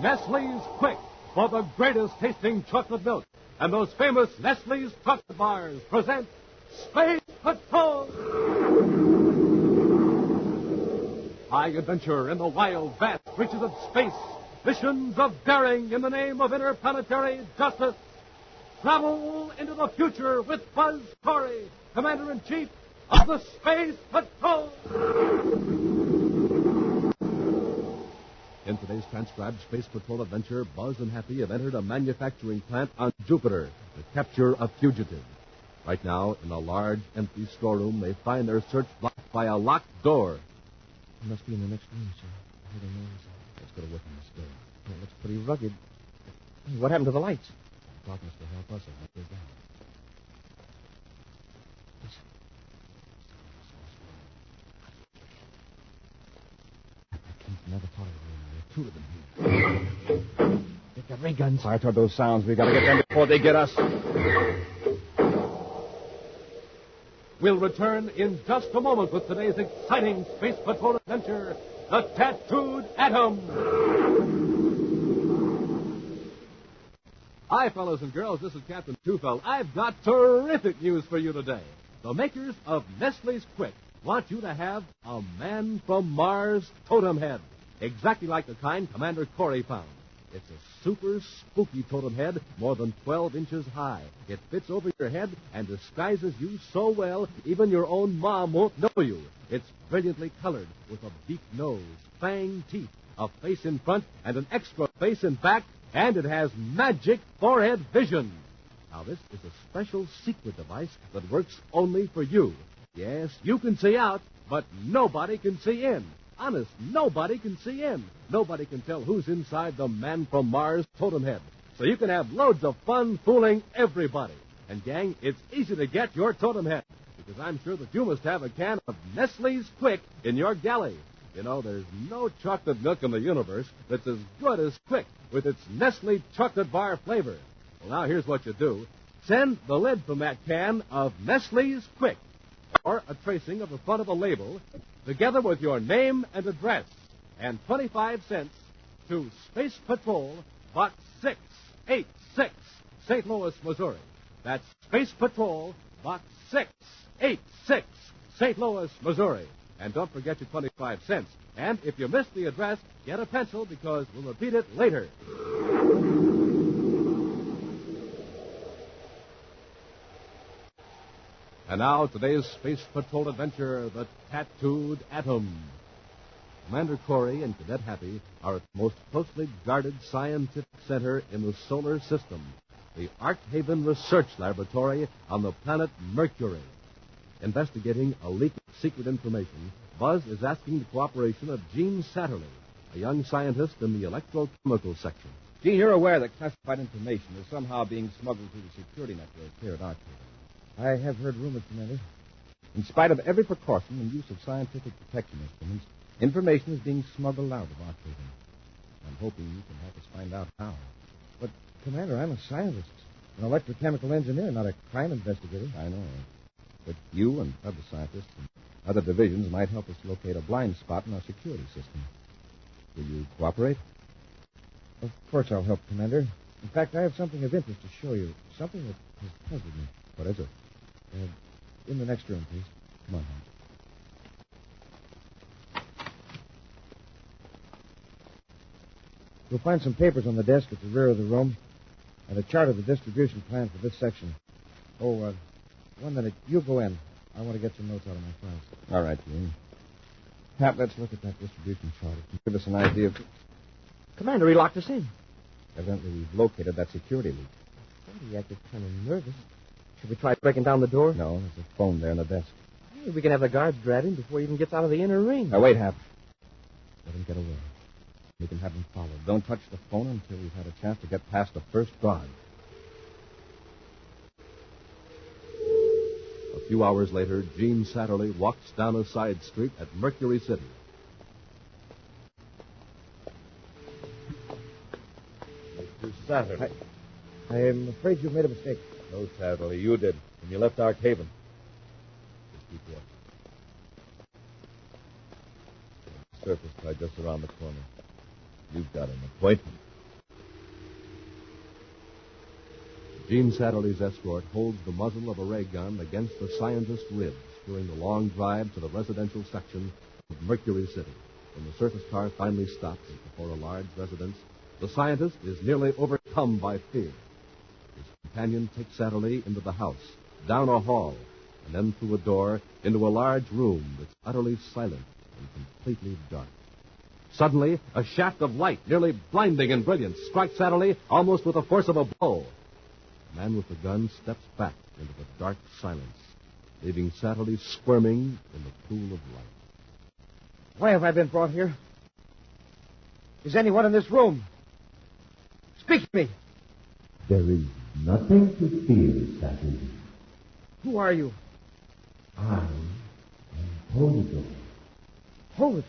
Nestle's Quick for the greatest tasting chocolate milk. And those famous Nestle's chocolate bars present Space Patrol! High adventure in the wild, vast reaches of space. Missions of daring in the name of interplanetary justice. Travel into the future with Buzz Corey, Commander-in-Chief of the Space Patrol. In today's transcribed Space Patrol adventure, Buzz and Happy have entered a manufacturing plant on Jupiter to capture a fugitive. Right now, in a large, empty storeroom, they find their search blocked by a locked door. He must be in the next room, sir. I heard a noise. Let's go to work on this door. It looks pretty rugged. Hey, what happened to the lights? Darkness will help us if we go down. Listen. I never thought of it. There are two of them here. Get the ray guns. Fire toward those sounds. We got to get them before they get us. We'll return in just a moment with today's exciting Space Patrol adventure, the Tattooed Atom. Hi, fellows and girls. This is Captain Tufel. I've got terrific news for you today. The makers of Nestle's Quick want you to have a Man from Mars totem head, exactly like the kind Commander Corey found. It's a super spooky totem head, more than 12 inches high. It fits over your head and disguises you so well, even your own mom won't know you. It's brilliantly colored with a beak nose, fang teeth, a face in front, and an extra face in back, and it has magic forehead vision. Now, this is a special secret device that works only for you. Yes, you can see out, but nobody can see in. Honest, nobody can see in. Nobody can tell who's inside the Man from Mars totem head. So you can have loads of fun fooling everybody. And, gang, it's easy to get your totem head, because I'm sure that you must have a can of Nestle's Quick in your galley. You know, there's no chocolate milk in the universe that's as good as Quick with its Nestle chocolate bar flavor. Well, now here's what you do. Send the lid from that can of Nestle's Quick, or a tracing of the front of a label, together with your name and address, and 25 cents to Space Patrol, Box 686, St. Louis, Missouri. That's Space Patrol, Box 686, St. Louis, Missouri. And don't forget your 25 cents. And if you missed the address, get a pencil, because we'll repeat it later. And now, today's Space Patrol adventure, the Tattooed Atom. Commander Corey and Cadet Happy are at the most closely guarded scientific center in the solar system, the Arkhaven Research Laboratory on the planet Mercury. Investigating a leak of secret information, Buzz is asking the cooperation of Gene Satterley, a young scientist in the electrochemical section. Gene, you're aware that classified information is somehow being smuggled through the security network here at Arkhaven. I have heard rumors, Commander. In spite of every precaution and use of scientific protection instruments, information is being smuggled out of Arkhaven. I'm hoping you can help us find out how. But, Commander, I'm a scientist, an electrochemical engineer, not a crime investigator. I know. But you and other scientists and other divisions might help us locate a blind spot in our security system. Will you cooperate? Of course I'll help, Commander. In fact, I have something of interest to show you. Something that has puzzled me. What is it? In the next room, please. Come on, Hank. You'll find some papers on the desk at the rear of the room and a chart of the distribution plan for this section. Oh, 1 minute. You go in. I want to get some notes out of my files. All right, Gene. Pat, let's look at that distribution chart. It can give us an idea of... Commander, he locked us in. Evidently, we've located that security leak. He acted kind of nervous. Should we try breaking down the door? No, there's a phone there on the desk. Hey, we can have the guards grab him before he even gets out of the inner ring. Now, wait, Hap. Let him get away. We can have him followed. Don't touch the phone until we've had a chance to get past the first guard. A few hours later, Gene Satterley walks down a side street at Mercury City. Mr. Satterley. I'm afraid you've made a mistake. No, Satterley, you did. When you left Arkhaven. Just keep watching. Surface tied just around the corner. You've got an appointment. Gene Satterley's escort holds the muzzle of a ray gun against the scientist's ribs during the long drive to the residential section of Mercury City. When the surface car finally stops before a large residence, the scientist is nearly overcome by fear. His companion takes Satterley into the house, down a hall, and then through a door into a large room that's utterly silent and completely dark. Suddenly, a shaft of light, nearly blinding in brilliance, strikes Satterley almost with the force of a blow. The man with the gun steps back into the dark silence, leaving Satterley squirming in the pool of light. Why have I been brought here? Is anyone in this room? Speak to me. There is nothing to fear, Satterley. Who are you? I am Polydor. Polydor?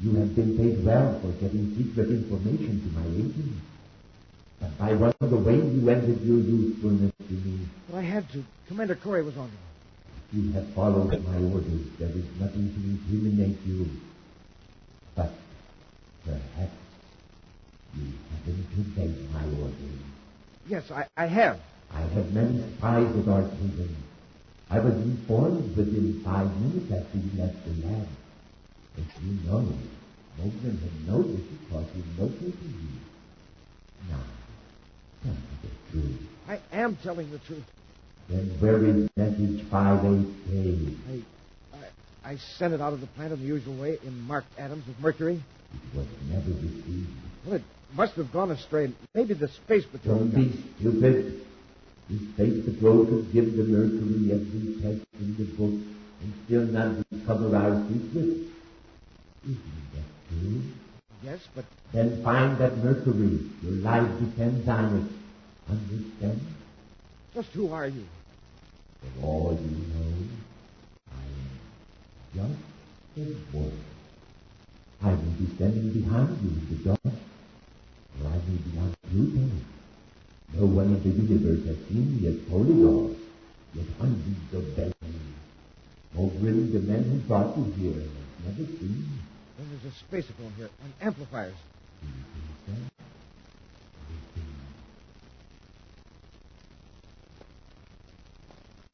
You have been paid well for getting secret information to my agent. But by running away, you ended your usefulness to me. But I had to. Commander Corey was on me. You have followed my orders. There is nothing to incriminate you. But perhaps you haven't obeyed my orders. Yes, I have. I have many spies at Archaven. I was informed within 5 minutes after you left the lab. As you know, Mogren had noticed because he located you. Now, tell me the truth. I am telling the truth. Then where is message 58K? I sent it out of the plant in the usual way in marked atoms of mercury. It was never received. Well, it must have gone astray. Maybe the space patrol. Don't be stupid. The space patrol could give the Mercury every test in the book and still not discover our secret. Isn't that true? Yes, but... Then find that Mercury. Your life depends on it. Understand? Just who are you? For all you know, I am just a boy. I will be standing behind you in the dark, or I may be on Pluto. No one in the universe has seen me as Polydor, yet hundreds obey me. Mogren, the man who brought you here, has never seen me. Then there's a spacephone here, and amplifiers. Do you think so?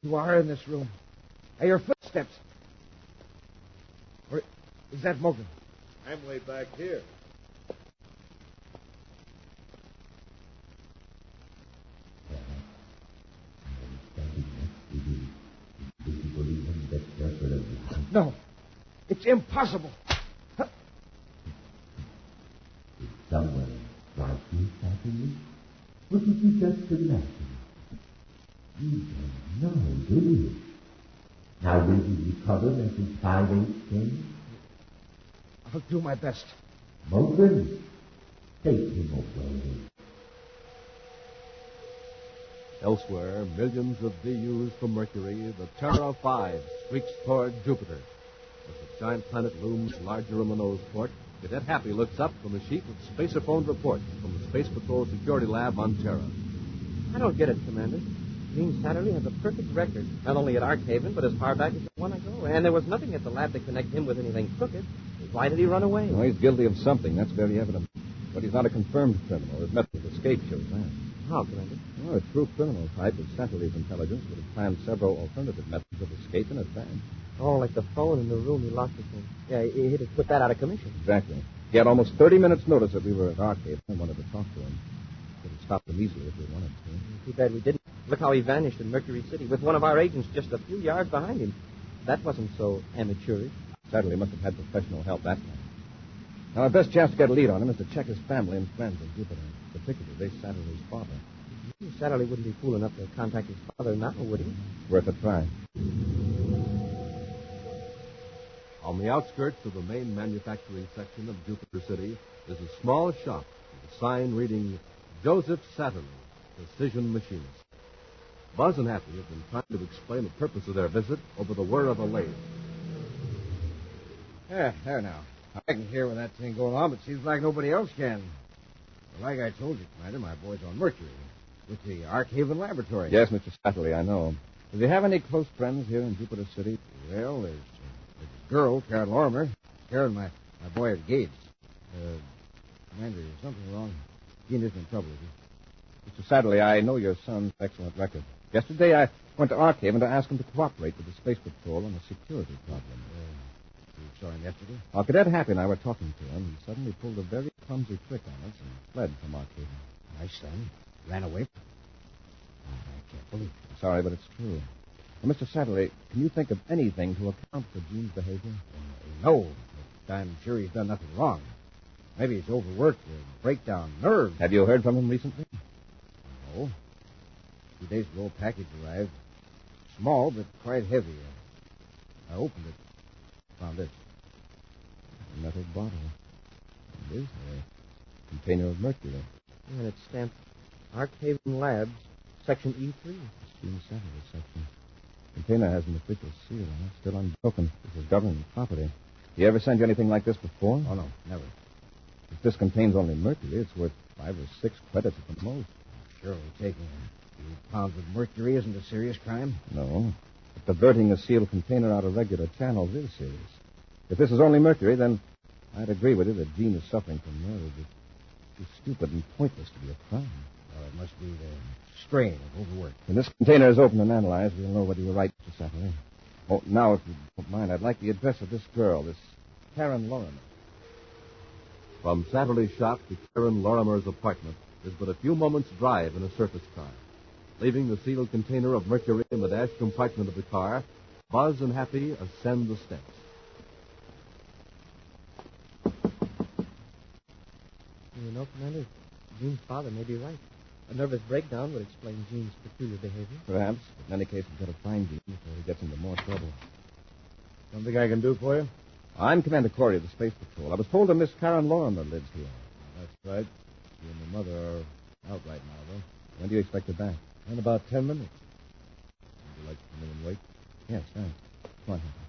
You are in this room. I hear footsteps. Or is that Mogren? I'm way back here. No. It's impossible. Is someone like you, Satterley? Or did you just imagine? You don't know, do you? Now will you recover message 5810? I'll do my best. Mogren, take him away. Elsewhere, millions of DUs from Mercury, the Terra 5 streaks toward Jupiter. As the giant planet looms larger in the nose port, Cadet Happy looks up from a sheet of spacer-phoned reports from the Space Patrol Security Lab on Terra. I don't get it, Commander. Gene Satterley has a perfect record, not only at Archaven, but as far back as you want to go. And there was nothing at the lab to connect him with anything crooked. Why did he run away? Well, he's guilty of something. That's very evident. But he's not a confirmed criminal. His method of escape shows that. How, Commander? Well, a true criminal type with Satterley's intelligence would have planned several alternative methods of escape in advance. Oh, like the phone in the room he lost it in. Yeah, he'd have put that out of commission. Exactly. He had almost 30 minutes' notice that we were at Archaven and wanted to talk to him. Could have stopped him easily if we wanted to. Too bad we didn't. Look how he vanished in Mercury City with one of our agents just a few yards behind him. That wasn't so amateurish. Satterley must have had professional help that time. Now, our best chance to get a lead on him is to check his family and friends in Jupiter, particularly Satterley's father. Satterley wouldn't be fool enough to contact his father now, would he? Worth a try. On the outskirts of the main manufacturing section of Jupiter City is a small shop with a sign reading Joseph Satterley, Precision Machinist. Buzz and Happy have been trying to explain the purpose of their visit over the whir of a lathe. Yeah, there now. I can hear when that thing going on, but seems like nobody else can. Well, like I told you, Commander, my boy's on Mercury with the Archaven Laboratory. Yes, Mr. Satterley, I know. Does he have any close friends here in Jupiter City? Well, there's a girl, Karen Lorimer. Karen, my boy, are engaged. Commander, there's something wrong. Gene isn't in trouble, is he? Mr. Satterley, I know your son's excellent record. Yesterday, I went to Arkhaven to ask him to cooperate with the Space Patrol on a security problem. You saw him yesterday? While Cadet Happy and I were talking to him, he suddenly pulled a very clumsy trick on us and fled from Arkhaven. My son ran away? I can't believe it. I'm sorry, but it's true. Now, Mr. Satterley, can you think of anything to account for Gene's behavior? No, but I'm sure he's done nothing wrong. Maybe he's overworked or breakdown nerves. Have you heard from him recently? No. 2 days ago, a package arrived. Small, but quite heavy. I opened it. Found this. A metal bottle. It is a container of mercury. And it's stamped Arkhaven Labs, Section E3. Gene Satterley section. The container has an official seal on it, still unbroken. This is government property. You ever send you anything like this before? Oh, no, never. If this contains only mercury, it's worth 5 or 6 credits at the most. Surely taking a few pounds of mercury isn't a serious crime. No. But diverting a sealed container out of regular channels is serious. If this is only mercury, then I'd agree with you that Gene is suffering from nerves. It's too stupid and pointless to be a crime. Well, it must be the strain of overwork. When this container is opened and analyzed, we'll know whether you're right, Mr. Satterley. Oh, now, if you don't mind, I'd like the address of this girl, this Karen Lorimer. From Satterley's shop to Karen Lorimer's apartment is but a few moments' drive in a surface car. Leaving the sealed container of mercury in the dash compartment of the car, Buzz and Happy ascend the steps. You know, Commander, Gene's father may be right. A nervous breakdown would explain Gene's peculiar behavior. Perhaps. In any case, we've got to find Gene before he gets into more trouble. Something I can do for you? I'm Commander Corey of the Space Patrol. I was told that Miss Karen Lorimer lives here. That's right. You and the mother are out right now, though. When do you expect her back? In about 10 minutes. Would you like to come in and wait? Yes, thanks. Come on, Happy.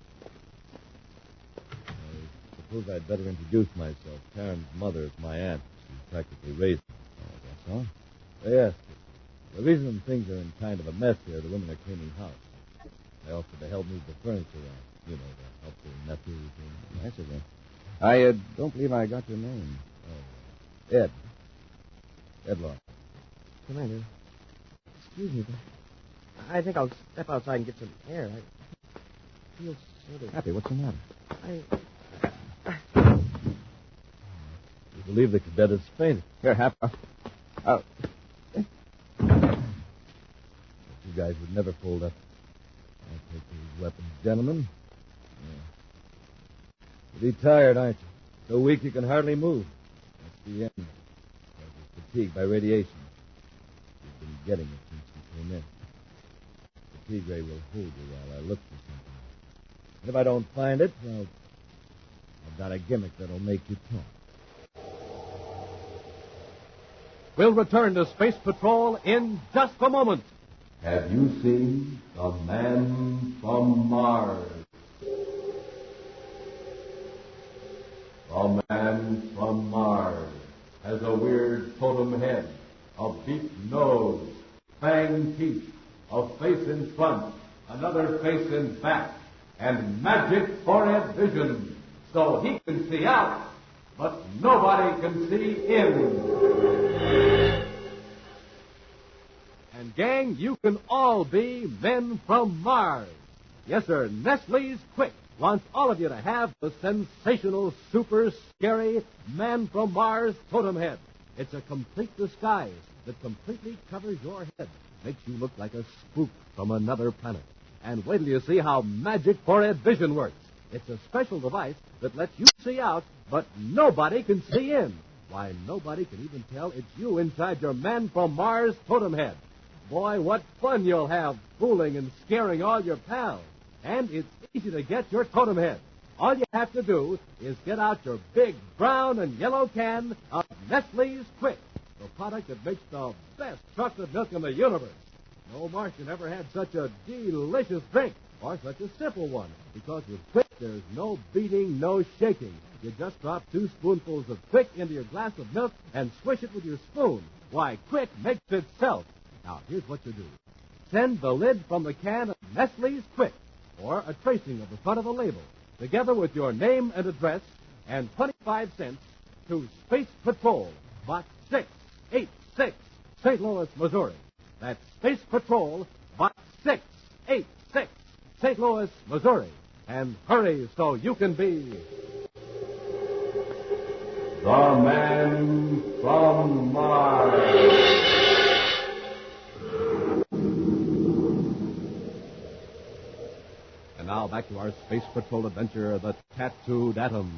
I suppose I'd better introduce myself. Karen's mother is my aunt. She practically raised me. Oh, that's all. Yes. The reason things are in kind of a mess here, the women are cleaning house. They offered to help move the furniture around. You know, to help their nephews and... That's it, then. I don't believe I got your name. Ed. Ed Lawrence. Commander, excuse me, but I think I'll step outside and get some air. I feel sort of... Happy, what's the matter? You believe the cadet has fainted. Here, Happy. You guys would never fold up. I'll take these weapons, gentlemen. Yeah. You're tired, aren't you? So weak you can hardly move. That's the end. You're fatigued by radiation. You've been getting it since you came in. Fatigue ray will hold you while I look for something. And if I don't find it, well, I've got a gimmick that'll make you talk. We'll return to Space Patrol in just a moment. Have you seen the man from Mars? The man from Mars has a weird totem head, a beaked nose, fanged teeth, a face in front, another face in back, and magic forehead vision, so he can see out, but nobody can see in. And, gang, you can all be men from Mars. Yes, sir, Nestle's Quick wants all of you to have the sensational, super scary Man from Mars totem head. It's a complete disguise that completely covers your head, makes you look like a spook from another planet. And wait till you see how magic forehead vision works. It's a special device that lets you see out, but nobody can see in. Why, nobody can even tell it's you inside your Man from Mars totem head. Boy, what fun you'll have fooling and scaring all your pals. And it's easy to get your totem head. All you have to do is get out your big brown and yellow can of Nestle's Quick, the product that makes the best chocolate milk in the universe. No Martian ever had such a delicious drink, or such a simple one, because with Quick there's no beating, no shaking. You just drop 2 spoonfuls of Quick into your glass of milk and swish it with your spoon. Why, Quick makes itself. Now, here's what you do. Send the lid from the can of Nestle's Quick, or a tracing of the front of the label, together with your name and address, and 25 cents to Space Patrol, Box 686, St. Louis, Missouri. That's Space Patrol, Box 686, St. Louis, Missouri. And hurry so you can be The Man from Mars. And now back to our Space Patrol adventure, the Tattooed Atom.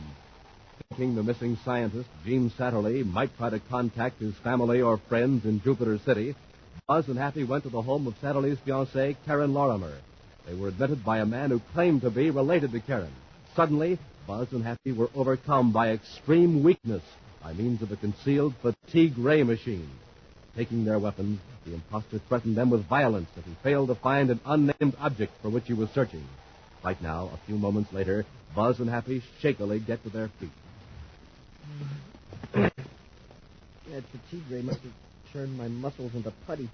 Thinking the missing scientist, Gene Satterley, might try to contact his family or friends in Jupiter City, Buzz and Happy went to the home of Satterley's fiancée, Karen Lorimer. They were admitted by a man who claimed to be related to Karen. Suddenly, Buzz and Happy were overcome by extreme weakness by means of a concealed fatigue ray machine. Taking their weapons, the imposter threatened them with violence if he failed to find an unnamed object for which he was searching. Right now, a few moments later, Buzz and Happy shakily get to their feet. That fatigue ray must have turned my muscles into putty.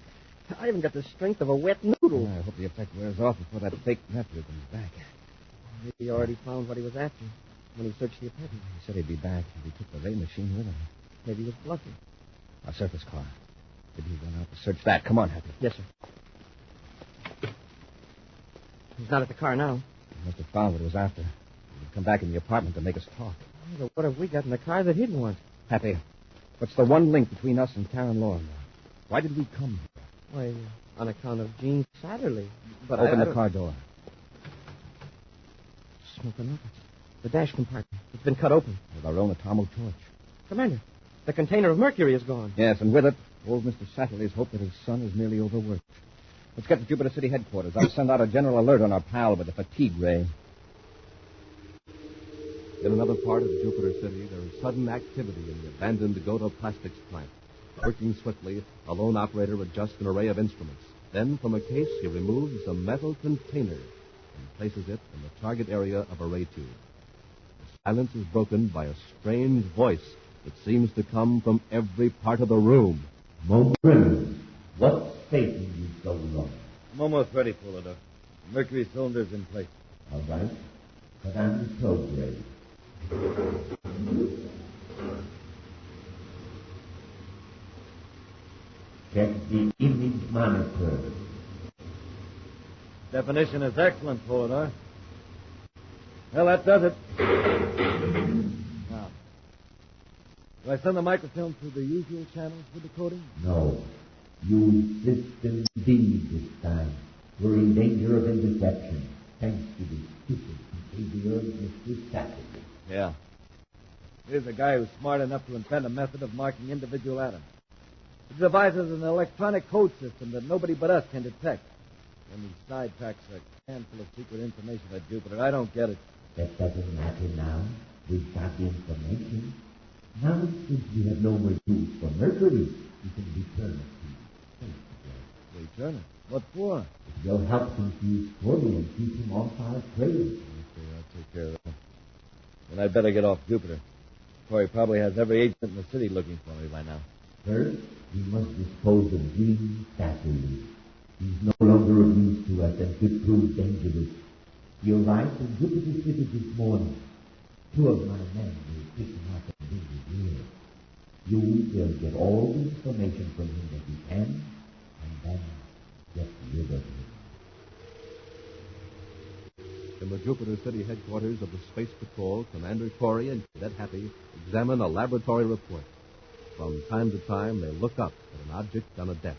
I haven't got the strength of a wet noodle. I hope the effect wears off before that fake nephew comes back. Maybe he already found what he was after when he searched the apartment. He said he'd be back if he took the ray machine with him. Maybe he was bluffing. Our surface car. Did he run out to search that? Come on, Happy. Yes, sir. He's not at the car now. He must have found what he was after. He would come back in the apartment to make us talk. But what have we got in the car that he didn't want? Happy, what's the one link between us and Karen Lorimer? Why did we come here? Why, on account of Gene Satterley. But Open I the car door. Smoking up. The dash compartment. It's been cut open. With our own atomic torch. Commander, the container of mercury is gone. Yes, and with it, old Mr. Satterley's hope that his son is merely overworked. Let's get to Jupiter City headquarters. I'll send out a general alert on our pal with the fatigue ray. In another part of Jupiter City, there is sudden activity in the abandoned Goda Plastics plant. Working swiftly, a lone operator adjusts an array of instruments. Then, from a case, he removes a metal container and places it in the target area of a ray tube. The silence is broken by a strange voice that seems to come from every part of the room. Mongrel, what's taking you so long? I'm almost ready, Fuller. Mercury cylinder's in place. All right. Put on the probe ray. Check the image monitor. Definition is excellent, Fuller. Well, that does it. Now, do I send the microfilm through the usual channels for decoding? No. Use system D this time. We're in danger of interception, thanks to the stupid behavior of Mr. Saturday. Yeah. Here's a guy who's smart enough to invent a method of marking individual atoms. He devises an electronic code system that nobody but us can detect. And he sidetracks a handful of secret information at Jupiter. I don't get it. That doesn't matter now. We've got the information. Now, since we have no more use for Mercury, we can return it to you. Return it? What for? It will help confuse Corey and keep him off our trail. Okay, I'll take care of that. And I'd better get off Jupiter. Corey probably has every agent in the city looking for me by now. First, we must dispose of Gene Satterley. He's no longer of use to us and could prove dangerous. He arrived in Jupiter City this morning. Two of my men will pick him up and bring him here. You will get all the information from him that you can, and then get rid of him. In the Jupiter City headquarters of the Space Patrol, Commander Corey and Cadet Happy examine a laboratory report. From time to time, they look up at an object on a desk.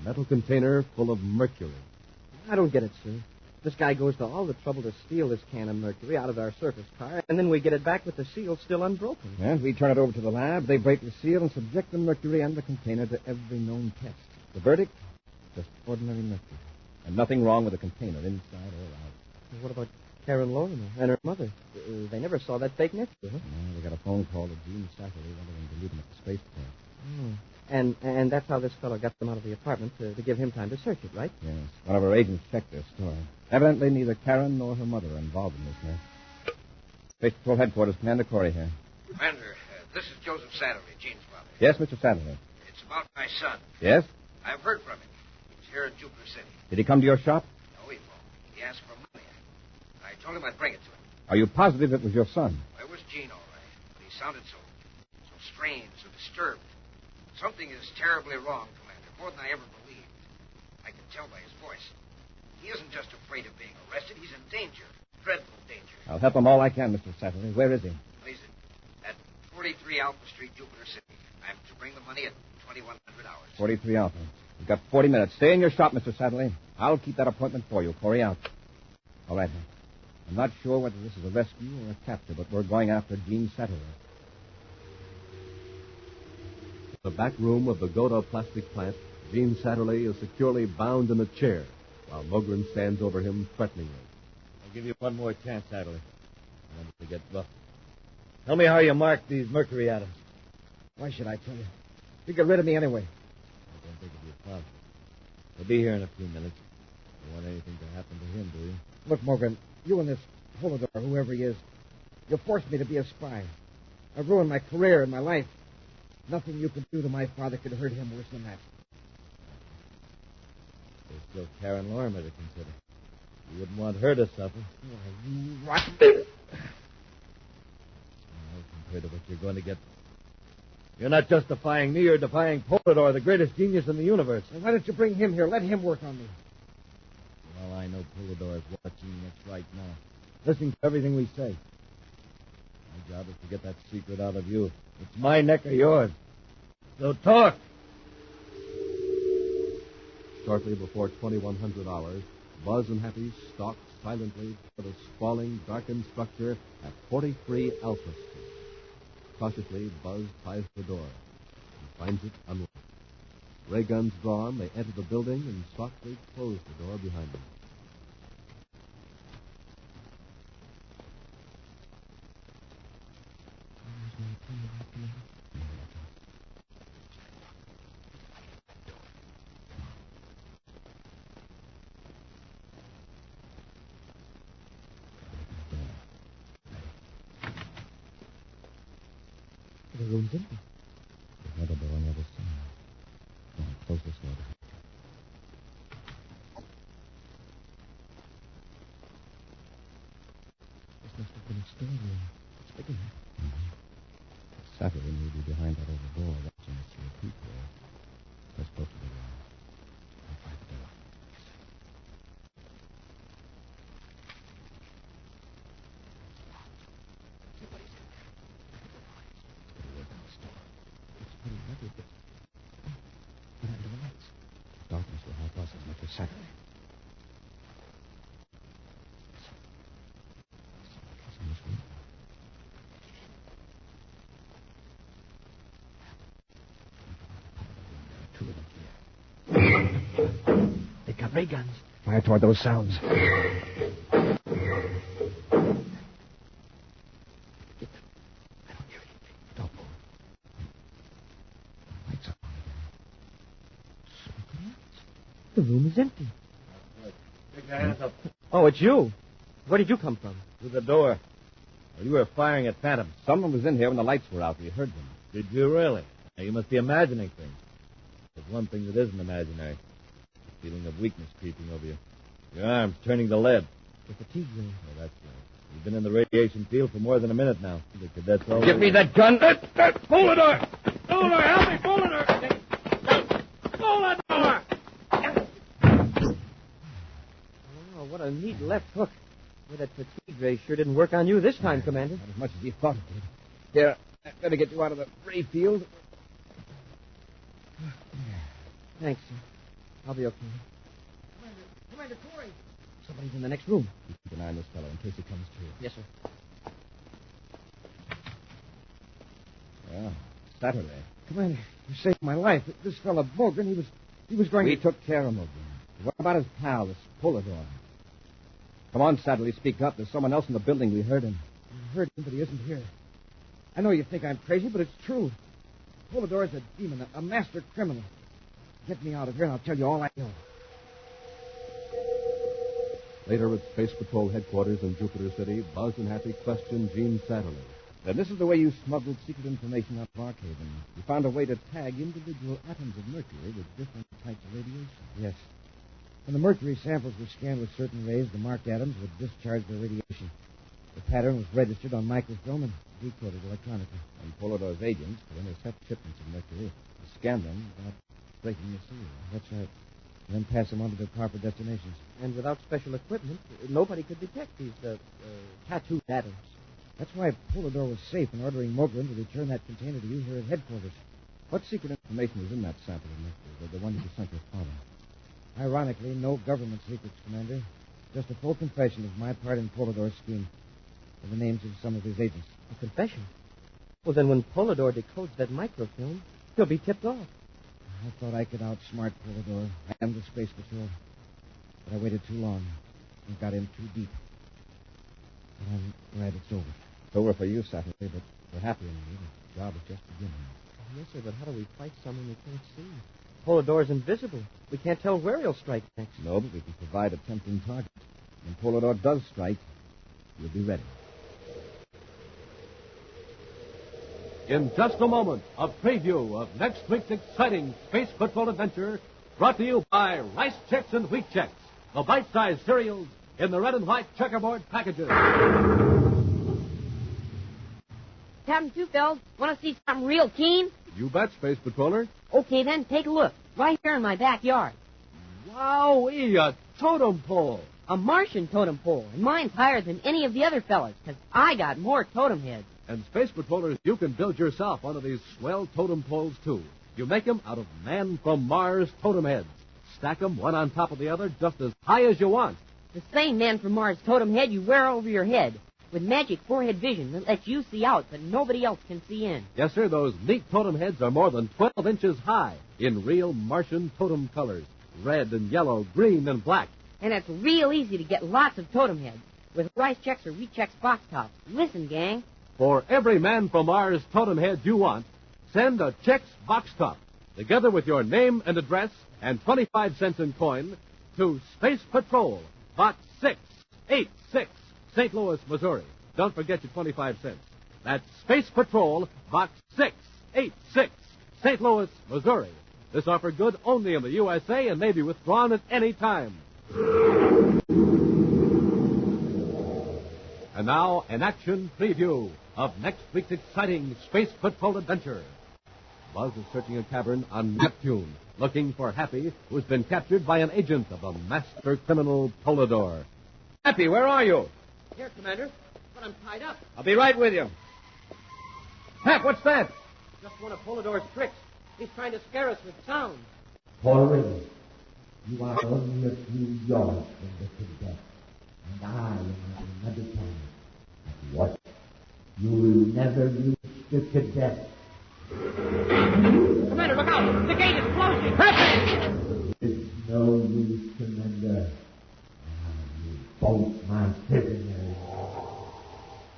A metal container full of mercury. I don't get it, sir. This guy goes to all the trouble to steal this can of mercury out of our surface car, and then we get it back with the seal still unbroken. And we turn it over to the lab. They break the seal and subject the mercury and the container to every known test. The verdict? Just ordinary mercury. And nothing wrong with the container, inside or out. What about Karen Lorimer and her mother? They never saw that fake nephew, huh? No, they got a phone call to Gene Satterley wanting him to leave him at the spaceport. Oh. And that's how this fellow got them out of the apartment, to give him time to search it, right? Yes. One of our agents checked their story. Evidently, neither Karen nor her mother are involved in this mess. Space Patrol headquarters, Commander Corey here. Commander, this is Joseph Satterley, Gene's father. Yes, Mr. Satterley. It's about my son. Yes? I've heard from him. He's here in Jupiter City. Did he come to your shop? No, he won't. He asked for money. I told him I'd bring it to him. Are you positive it was your son? Well, it was Gene, all right. But he sounded so strange, so disturbed. Something is terribly wrong to more than I ever believed. I can tell by his voice. He isn't just afraid of being arrested. He's in danger. Dreadful danger. I'll help him all I can, Mr. Satterley. Where is he? He's at 43 Alpha Street, Jupiter City. I'm to bring the money at 2100 hours. 43 Alpha. You've got 40 minutes. Stay in your shop, Mr. Satterley. I'll keep that appointment for you. Corey out. All right. I'm not sure whether this is a rescue or a capture, but we're going after Gene Satterley. The back room of the Goda plastic plant, Gene Satterley is securely bound in a chair, while Mogren stands over him threateningly. I'll give you one more chance, Satterley. I want to get rough. Tell me how you marked these mercury atoms. Why should I tell you? You get rid of me anyway. I don't think it'll be a problem. He'll be here in a few minutes. You don't want anything to happen to him, do you? Look, Morgan, you and this Polidor, whoever he is, you forced me to be a spy. I've ruined my career and my life. Nothing you could do to my father could hurt him worse than that. There's still Karen Lorimer to consider. You wouldn't want her to suffer. Why, you rotten... Well, compared to what you're going to get. You're not just defying me, you're defying Polidor, the greatest genius in the universe. Why don't you bring him here? Let him work on me. Well, I know Polidor is watching us right now, listening to everything we say. My job is to get that secret out of you. It's my neck or yours. So talk. Shortly before 2100 hours, Buzz and Happy stalk silently to the sprawling, darkened structure at 43 Alpha Street. Cautiously, Buzz tries the door and finds it unlocked. Ray guns drawn, they enter the building and softly close the door behind them. The room's empty. There's another door on the other side. Now, close this door. This must have been a storeroom. It's big enough. Satterley may be behind that other door, watching us through a peephole. Let's go to the door. I'll find the door. Somebody's in there. It's work on the store. It's pretty heavy, but... What happened to the lights? Darkness will help us as much as Satterley. Someone's in this room. Two of them here. They've got ray guns. Fire toward those sounds. Don't move. Lights up. The room is empty. Take your hands up. Oh, it's you. Where did you come from? Through the door. Well, you were firing at phantoms. Someone was in here when the lights were out. We heard them. Did you really? Now, you must be imagining things. There's one thing that isn't imaginary. The feeling of weakness creeping over you. Your arms turning to lead. The fatigue ray. Oh, that's right. You've been in the radiation field for more than a minute now. The cadets all... Give me that gun. Pull the door! Pull the door! Help me! Pull the door! Pull the door! Oh, what a neat left hook. Well, that fatigue ray sure didn't work on you this time, Commander. Not as much as you thought it did. Here, I better get you out of the ray field. Thanks, sir. I'll be okay. Commander Corey! Somebody's in the next room. You keep an eye on this fellow in case he comes to. Yes, sir. Yeah, Satterley. Commander, you saved my life. This fellow, Morgan, he was going We to... took care of him. What about his pal, this Polidor? Come on, Satterley, speak up. There's someone else in the building. We heard him. I heard him, but he isn't here. I know you think I'm crazy, but it's true. Polidor is a demon, a master criminal. Get me out of here, and I'll tell you all I know. Later at Space Patrol headquarters in Jupiter City, Buzz and Happy question Gene Satterley. Then this is the way you smuggled secret information out of Archaven. You found a way to tag individual atoms of mercury with different types of radiation. Yes. When the mercury samples were scanned with certain rays, the marked atoms would discharge their radiation. The pattern was registered on microfilm and decoded electronically. And Polidor's agents could intercept shipments of mercury, scan them, breaking the seal. That's right. And then pass them on to their proper destinations. And without special equipment, nobody could detect these tattooed atoms. That's why Polidor was safe in ordering Mogren to return that container to you here at headquarters. What secret information is in that sample of mercury, the one you sent your father? Ironically, no government secrets, Commander. Just a full confession of my part in Polidor's scheme. And the names of some of his agents. A confession? Well, then when Polidor decodes that microfilm, he'll be tipped off. I thought I could outsmart Polidor and the Space Patrol. But I waited too long and got in too deep. But I'm glad it's over. It's over for you, Saturday, but we're happy in you. The job is just beginning. Yes, sir, but how do we fight someone we can't see? Polidor's invisible. We can't tell where he'll strike next. No, but we can provide a tempting target. When Polidor does strike, you'll be ready. In just a moment, a preview of next week's exciting Space Patrol adventure brought to you by Rice Chex and Wheat Chex, the bite-sized cereals in the red and white checkerboard packages. Captain Twofells, want to see something real keen? You bet, Space Patroller. Okay, then, take a look. Right here in my backyard. Wowee, a totem pole. A Martian totem pole, and mine's higher than any of the other fellas, because I got more totem heads. And Space Patrollers, you can build yourself one of these swell totem poles, too. You make them out of Man from Mars totem heads. Stack them one on top of the other just as high as you want. The same Man from Mars totem head you wear over your head, with magic forehead vision that lets you see out, but nobody else can see in. Yes, sir, those neat totem heads are more than 12 inches high in real Martian totem colors. Red and yellow, green and black. And it's real easy to get lots of totem heads with Rice Chex or Wheat Chex box tops. Listen, gang. For every Man from Mars totem head you want, send a Chex box top, together with your name and address and 25 cents in coin, to Space Patrol, Box 686, St. Louis, Missouri. Don't forget your 25 cents. That's Space Patrol, Box 686, St. Louis, Missouri. This offer good only in the USA and may be withdrawn at any time. And now, an action preview of next week's exciting Space Patrol adventure. Buzz is searching a cavern on Neptune, looking for Happy, who's been captured by an agent of the master criminal Polidor. Happy, where are you? Here, Commander, but I'm tied up. I'll be right with you. Hap, what's that? Just one of Polidor's tricks. He's trying to scare us with sound. Already, you are only a few yards from the death, and I am at another time. But what? You will never reach the cadet. Commander, look out! The gate is closing! Happy! It's no use, Commander. You both my prisoners.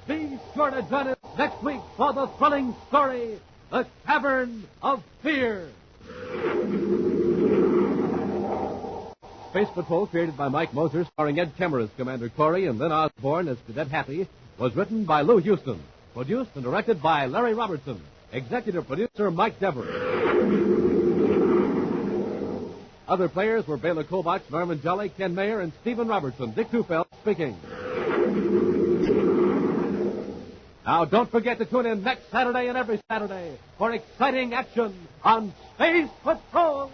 Be sure to join us next week for the thrilling story, The Cavern of Fear. Space Patrol, created by Mike Moser, starring Ed Kemmer as Commander Corey and Lynn Osborne as Cadet Happy, was written by Lou Houston, produced and directed by Larry Robertson, executive producer Mike Dever. Other players were Bela Kovacs, Norman Jelly, Ken Mayer, and Stephen Robertson. Dick Tufeld speaking. Now, don't forget to tune in next Saturday and every Saturday for exciting action on Space Patrol.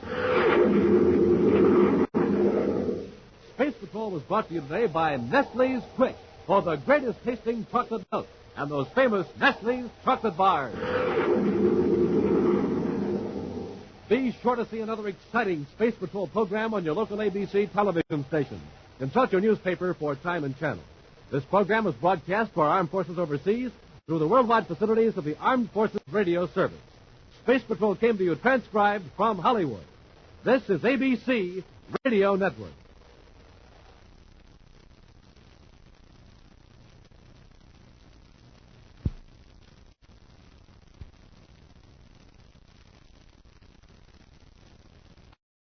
Space Patrol was brought to you today by Nestle's Quick for the greatest tasting chocolate milk and those famous Nestle's chocolate bars. Be sure to see another exciting Space Patrol program on your local ABC television station. Consult your newspaper for time and channel. This program is broadcast to our armed forces overseas through the worldwide facilities of the Armed Forces Radio Service. Space Patrol came to you transcribed from Hollywood. This is ABC Radio Network.